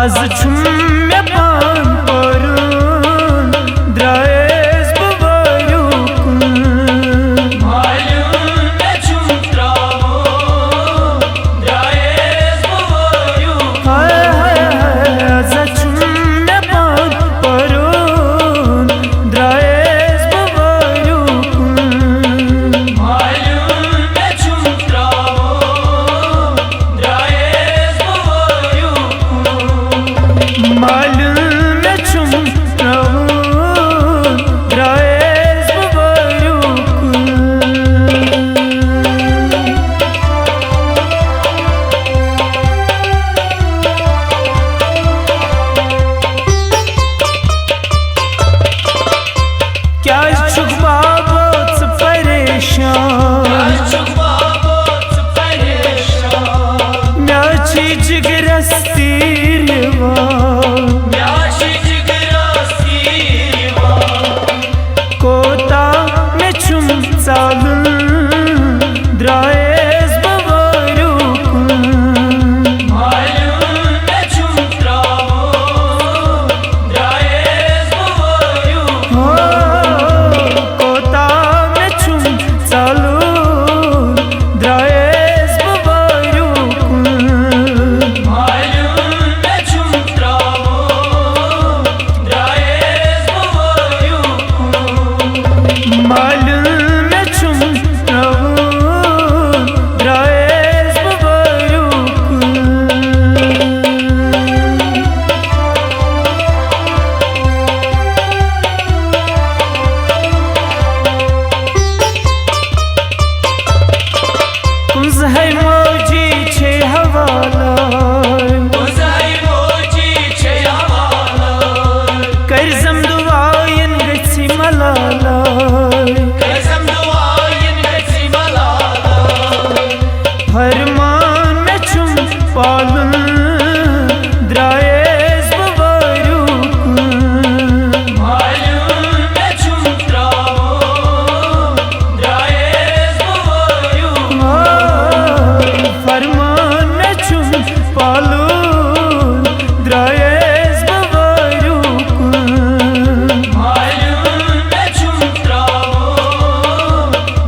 आज छुम मे पान परun द्रायस बवारू कुन मालूम मे छुम त्रावो द्रायस बवारू हाय हाय हाय आज छुम मे पान परun द्रायस बवारू कुन मालूम मे छुम त्रावो द्रायस बवारू मालूम में छुम रहूं द्रायस बवारू कुन क्या छुक बाबत परेशान म्याची जिगरस्ती कोता में छुम चालूं द्रायस बवारू कुन मालूम मे छुम त्रावो द्रायस बवारू हो कोता में छुम चालूं द्रायस बवारू कुन मालूम मे छुम त्रावो द्रायस बवारू मालूम में छुम रहूं द्रायस बवारू कुन कुंज है मौजी छे हवाला उज़ाई मोजी छे हवाला करजम दुआयन गछि मलाला कसम दुआयन गछि मलाला फरमान में छुम पालूं द्रायस बवारू कुन मालूम मे छुम त्रावो द्रायस बवारू फरमान में छुम पालूं द्रायस बवारू कुन मालूम मे छुम त्रावो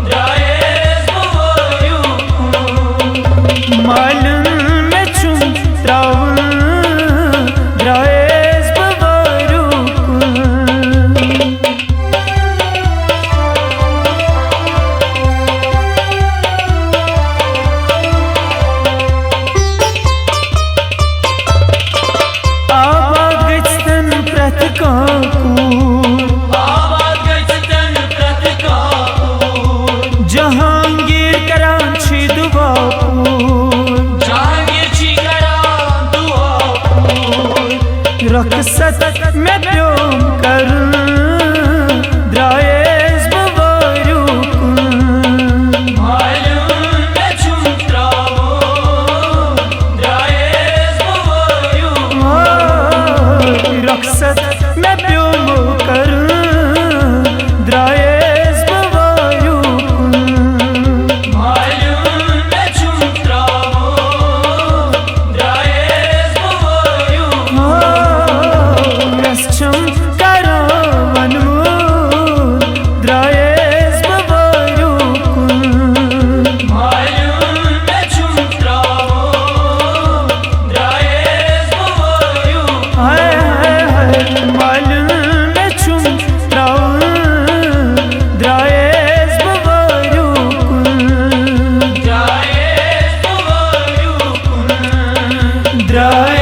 द्रायस बवारू मालूम में छुम त्रावूं द्रायस बवारू कुन आबाद गछतन प्रथ काकूर आबाद गछतन प्रथ काकूर जहांगीर करांची दुबापूर जहांगीर छी करां दुआपूर रखसत में प्योम करूं द्रायस बवारू कुन मालूम मे छुम त्रावो द्रायस बवारू रखसत में प्योम करूं द्रायस बवारू कुन मालूम मे छुम त्रावो द्रायस बवारू रस्चम करावन द्रायस बवारू कुन मालूम मे छुम त्रावो द्रायस बवारू हाय हाय हाय मालूम में छुम रहूं द्रायस बवारू कुन द्रायस बवारू द्रायस